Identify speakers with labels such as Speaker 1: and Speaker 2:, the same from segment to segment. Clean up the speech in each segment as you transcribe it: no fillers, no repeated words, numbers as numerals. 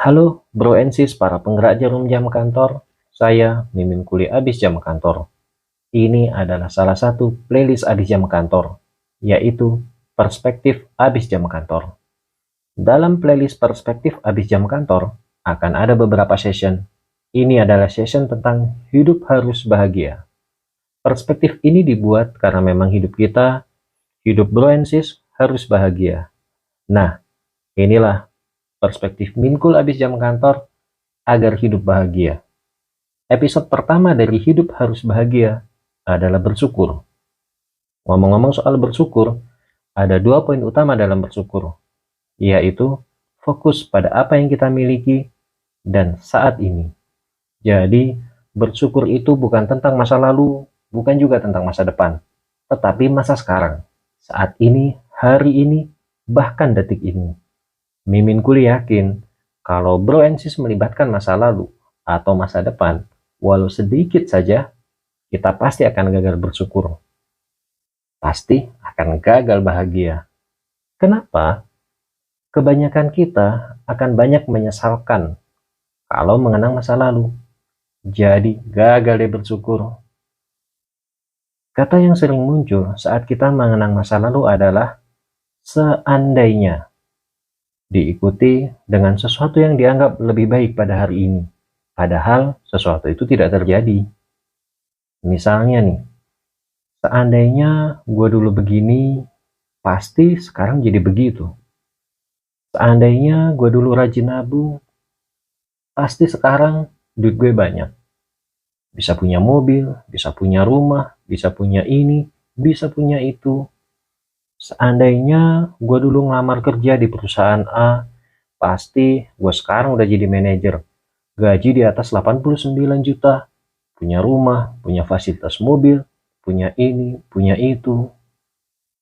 Speaker 1: Halo bro and sis para penggerak jarum jam kantor, saya Mimin Kuli Abis Jam Kantor. Ini adalah salah satu playlist Abis Jam Kantor, yaitu Perspektif Abis Jam Kantor. Dalam playlist Perspektif Abis Jam Kantor, akan ada beberapa session. Ini adalah session tentang hidup harus bahagia. Perspektif ini dibuat karena memang hidup bro and sis harus bahagia. Nah, inilah perspektif Minkul Abis Jam Kantor agar hidup bahagia. Episode pertama dari Hidup Harus Bahagia adalah bersyukur. Ngomong-ngomong soal bersyukur, ada 2 poin utama dalam bersyukur, yaitu fokus pada apa yang kita miliki dan saat ini. Jadi, bersyukur itu bukan tentang masa lalu, bukan juga tentang masa depan, tetapi masa sekarang, saat ini, hari ini, bahkan detik ini. Mimin Kuli yakin kalau bro and sis melibatkan masa lalu atau masa depan, walau sedikit saja, kita pasti akan gagal bersyukur. Pasti akan gagal bahagia. Kenapa? Kebanyakan kita akan banyak menyesalkan kalau mengenang masa lalu. Jadi gagal deh bersyukur. Kata yang sering muncul saat kita mengenang masa lalu adalah seandainya, diikuti dengan sesuatu yang dianggap lebih baik pada hari ini. Padahal sesuatu itu tidak terjadi. Misalnya nih, seandainya gue dulu begini, pasti sekarang jadi begitu. Seandainya gue dulu rajin nabung, pasti sekarang duit gue banyak. Bisa punya mobil, bisa punya rumah, bisa punya ini, bisa punya itu. Seandainya gue dulu ngelamar kerja di perusahaan A, pasti gue sekarang udah jadi manajer. Gaji di atas 89 juta, punya rumah, punya fasilitas mobil, punya ini, punya itu.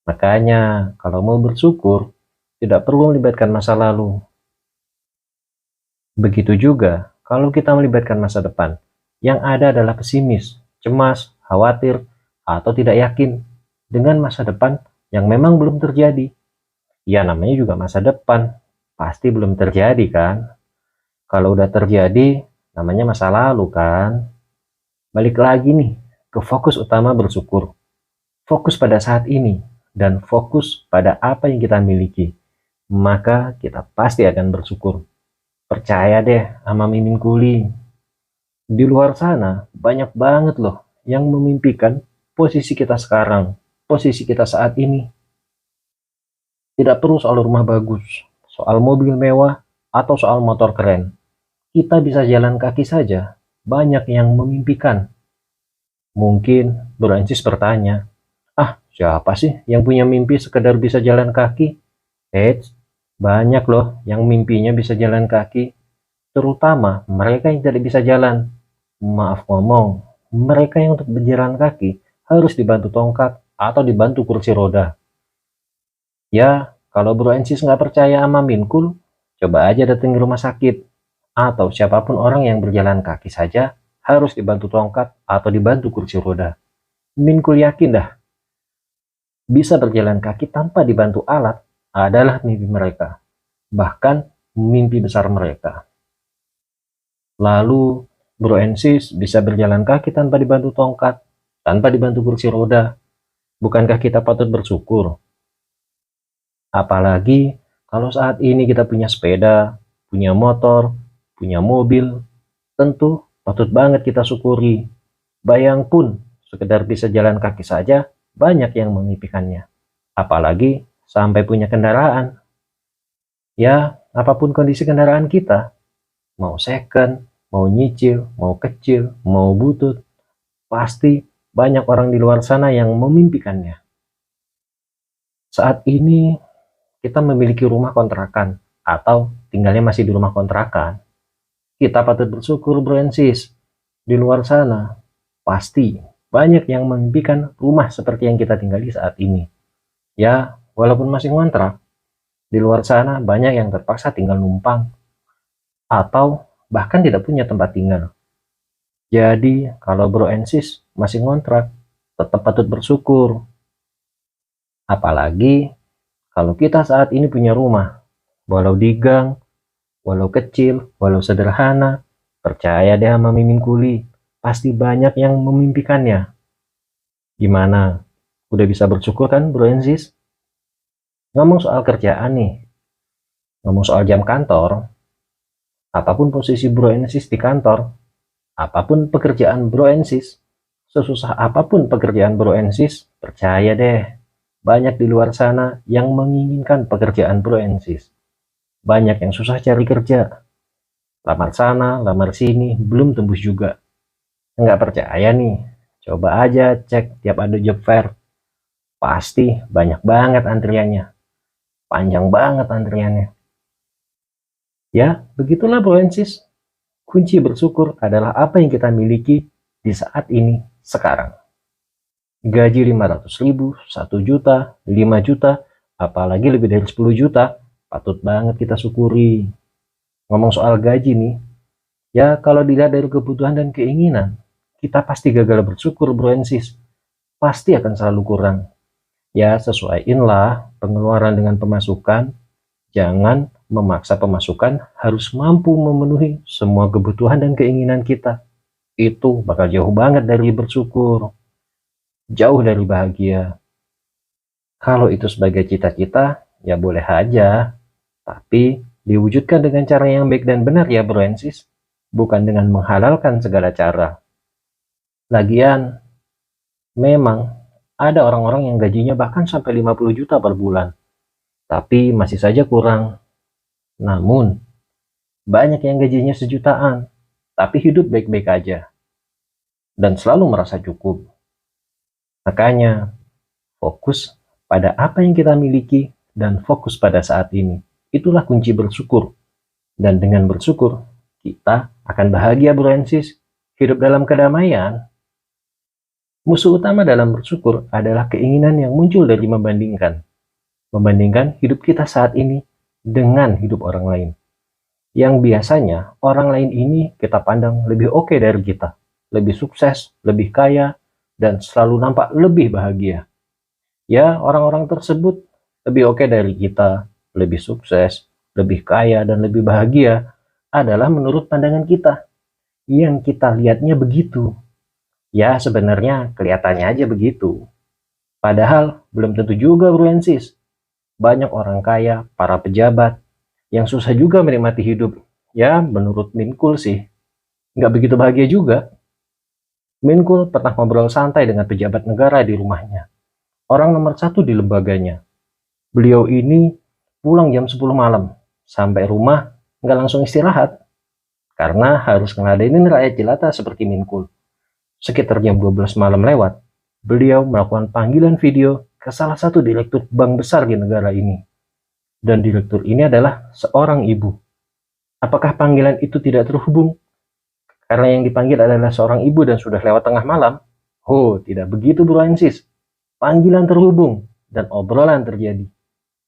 Speaker 1: Makanya, kalau mau bersyukur, tidak perlu melibatkan masa lalu. Begitu juga, kalau kita melibatkan masa depan, yang ada adalah pesimis, cemas, khawatir, atau tidak yakin dengan masa depan yang memang belum terjadi. Ya, namanya juga masa depan, pasti belum terjadi kan? Kalau udah terjadi, namanya masa lalu kan? Balik lagi nih, ke fokus utama bersyukur. Fokus pada saat ini, dan fokus pada apa yang kita miliki. Maka kita pasti akan bersyukur. Percaya deh sama Mimin Kuli. Di luar sana, banyak banget loh yang memimpikan posisi kita sekarang, posisi kita saat ini. Tidak perlu soal rumah bagus, soal mobil mewah, atau soal motor keren. Kita bisa jalan kaki saja, banyak yang memimpikan. Mungkin Bro&Sis bertanya, siapa sih yang punya mimpi sekedar bisa jalan kaki? Banyak loh yang mimpinya bisa jalan kaki, terutama mereka yang tidak bisa jalan. Maaf ngomong, mereka yang untuk berjalan kaki harus dibantu tongkat atau dibantu kursi roda. Ya, kalau Bro&Sis nggak percaya sama Minkul, coba aja datang ke rumah sakit. Atau siapapun orang yang berjalan kaki saja harus dibantu tongkat atau dibantu kursi roda. Minkul yakin dah, bisa berjalan kaki tanpa dibantu alat adalah mimpi mereka. Bahkan mimpi besar mereka. Lalu, Bro&Sis bisa berjalan kaki tanpa dibantu tongkat, tanpa dibantu kursi roda. Bukankah kita patut bersyukur? Apalagi kalau saat ini kita punya sepeda, punya motor, punya mobil, tentu patut banget kita syukuri. Bayang pun, sekedar bisa jalan kaki saja, banyak yang memimpikannya. Apalagi sampai punya kendaraan. Ya, apapun kondisi kendaraan kita, mau second, mau nyicil, mau kecil, mau butut, pasti banyak orang di luar sana yang memimpikannya. Saat ini, kita memiliki rumah kontrakan, atau tinggalnya masih di rumah kontrakan. Kita patut bersyukur Bro&Sis. Di luar sana, pasti banyak yang memimpikan rumah seperti yang kita tinggali saat ini. Ya, walaupun masih ngontrak, di luar sana banyak yang terpaksa tinggal numpang, atau bahkan tidak punya tempat tinggal. Jadi, kalau Bro&Sis masih ngontrak, tetap patut bersyukur. Apalagi kalau kita saat ini punya rumah, walau di gang, Walau kecil, walau sederhana, percaya deh sama Mimin Kuli, pasti banyak yang memimpikannya. Gimana? Udah bisa bersyukur kan, Bro and Sis? Ngomong soal kerjaan nih, ngomong soal jam kantor, apapun posisi Bro and Sis di kantor, apapun pekerjaan Bro and Sis, sesusah apapun pekerjaan Bro and Sis, percaya deh, banyak di luar sana yang menginginkan pekerjaan Bro and Sis. Banyak yang susah cari kerja, lamar sana, lamar sini, belum tembus juga. Nggak percaya nih, coba aja cek tiap ada job fair. Pasti banyak banget antriannya, panjang banget antriannya. Ya, begitulah Bro and Sis. Kunci bersyukur adalah apa yang kita miliki di saat ini, sekarang. Gaji 500.000, 1 juta, 5 juta, apalagi lebih dari 10 juta, patut banget kita syukuri. Ngomong soal gaji nih, ya kalau dilihat dari kebutuhan dan keinginan, kita pasti gagal bersyukur Bro and Sis. Pasti akan selalu kurang. Ya sesuaiinlah pengeluaran dengan pemasukan, jangan memaksa pemasukan harus mampu memenuhi semua kebutuhan dan keinginan kita. Itu bakal jauh banget dari bersyukur, jauh dari bahagia. Kalau itu sebagai cita-cita, ya boleh aja, tapi diwujudkan dengan cara yang baik dan benar ya Bro and Sis, bukan dengan menghalalkan segala cara. Lagian, memang ada orang-orang yang gajinya bahkan sampai 50 juta per bulan, tapi masih saja kurang. Namun, banyak yang gajinya sejutaan, tapi hidup baik-baik aja, dan selalu merasa cukup. Makanya, fokus pada apa yang kita miliki, dan fokus pada saat ini. Itulah kunci bersyukur. Dan dengan bersyukur, kita akan bahagia Bro and Sis. Hidup dalam kedamaian. Musuh utama dalam bersyukur adalah keinginan yang muncul dari membandingkan. Membandingkan hidup kita saat ini dengan hidup orang lain. Yang biasanya orang lain ini kita pandang lebih oke dari kita. Lebih sukses, lebih kaya, dan selalu nampak lebih bahagia. Ya, orang-orang tersebut lebih oke dari kita, lebih sukses, lebih kaya, dan lebih bahagia adalah menurut pandangan kita. Yang kita lihatnya begitu. Ya, sebenarnya kelihatannya aja begitu. Padahal belum tentu juga Bro and Sis. Banyak orang kaya, para pejabat, yang susah juga menikmati hidup. Ya, menurut Minkul sih, nggak begitu bahagia juga. Minkul pernah ngobrol santai dengan pejabat negara di rumahnya. Orang nomor 1 di lembaganya. Beliau ini pulang jam 10 malam. Sampai rumah, nggak langsung istirahat. Karena harus ngeladenin rakyat jelata seperti Minkul. Sekitar jam 12 malam lewat, beliau melakukan panggilan video ke salah satu direktur bank besar di negara ini. Dan direktur ini adalah seorang ibu. Apakah panggilan itu tidak terhubung? Karena yang dipanggil adalah seorang ibu dan sudah lewat tengah malam? Oh, tidak begitu Bro and Sis. Panggilan terhubung dan obrolan terjadi.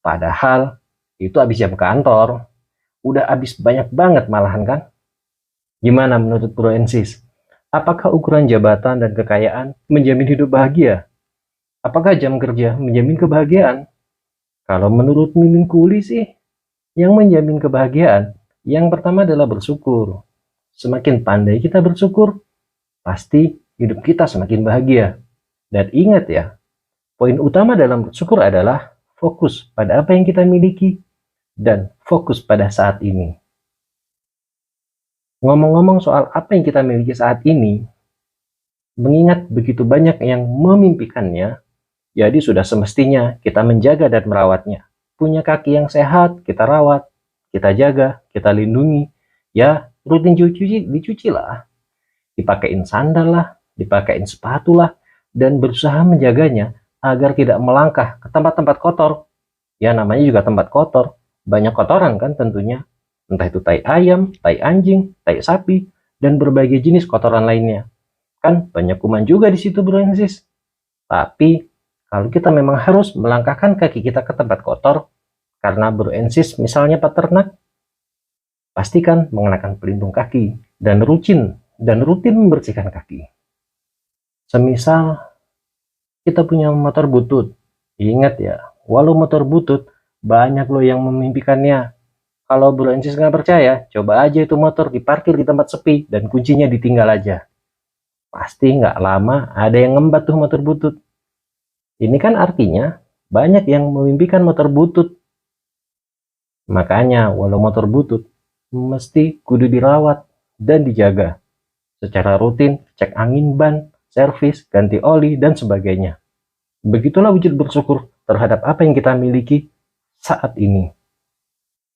Speaker 1: Padahal itu habis jam kantor. Udah habis banyak banget malahan kan? Gimana menurut Bro and Sis? Apakah ukuran jabatan dan kekayaan menjamin hidup bahagia? Apakah jam kerja menjamin kebahagiaan? Kalau menurut Mimin Kuli sih, yang menjamin kebahagiaan, yang pertama adalah bersyukur. Semakin pandai kita bersyukur, pasti hidup kita semakin bahagia. Dan ingat ya, poin utama dalam bersyukur adalah fokus pada apa yang kita miliki dan fokus pada saat ini. Ngomong-ngomong soal apa yang kita miliki saat ini, mengingat begitu banyak yang memimpikannya, jadi sudah semestinya kita menjaga dan merawatnya. Punya kaki yang sehat, kita rawat, kita jaga, kita lindungi. Ya, rutin dicuci lah. Dipakein sandal lah, dipakein sepatu lah, dan berusaha menjaganya agar tidak melangkah ke tempat-tempat kotor. Ya, namanya juga tempat kotor. Banyak kotoran kan tentunya. Entah itu tai ayam, tai anjing, tai sapi, dan berbagai jenis kotoran lainnya. Kan banyak kuman juga di situ Bro and Sis. Tapi kalau kita memang harus melangkahkan kaki kita ke tempat kotor, karena Bro and Sis misalnya peternak, pastikan mengenakan pelindung kaki dan rutin membersihkan kaki. Semisal kita punya motor butut, ingat ya, walau motor butut, banyak loh yang memimpikannya. Kalau Bro Ensis nggak percaya, coba aja itu motor diparkir di tempat sepi dan kuncinya ditinggal aja. Pasti nggak lama ada yang ngembat tuh motor butut. Ini kan artinya banyak yang memimpikan motor butut. Makanya walau motor butut, mesti kudu dirawat dan dijaga. Secara rutin, cek angin ban, servis, ganti oli, dan sebagainya. Begitulah wujud bersyukur terhadap apa yang kita miliki saat ini.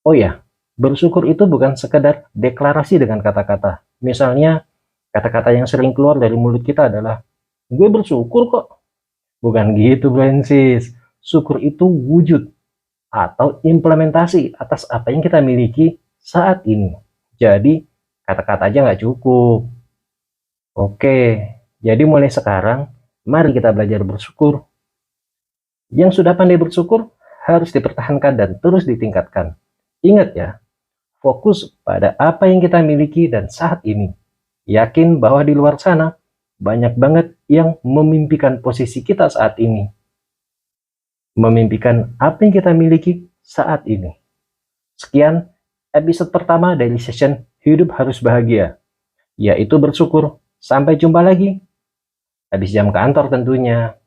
Speaker 1: Oh ya, bersyukur itu bukan sekedar deklarasi dengan kata-kata. Misalnya, kata-kata yang sering keluar dari mulut kita adalah, gue bersyukur kok. Bukan gitu, Francis. Syukur itu wujud atau implementasi atas apa yang kita miliki saat ini. Jadi, kata-kata aja nggak cukup. Oke, jadi mulai sekarang, mari kita belajar bersyukur. Yang sudah pandai bersyukur harus dipertahankan dan terus ditingkatkan. Ingat ya, fokus pada apa yang kita miliki dan saat ini. Yakin bahwa di luar sana, banyak banget yang memimpikan posisi kita saat ini. Memimpikan apa yang kita miliki saat ini. Sekian episode pertama dari session Hidup Harus Bahagia, yaitu bersyukur. Sampai jumpa lagi. Habis jam kantor tentunya.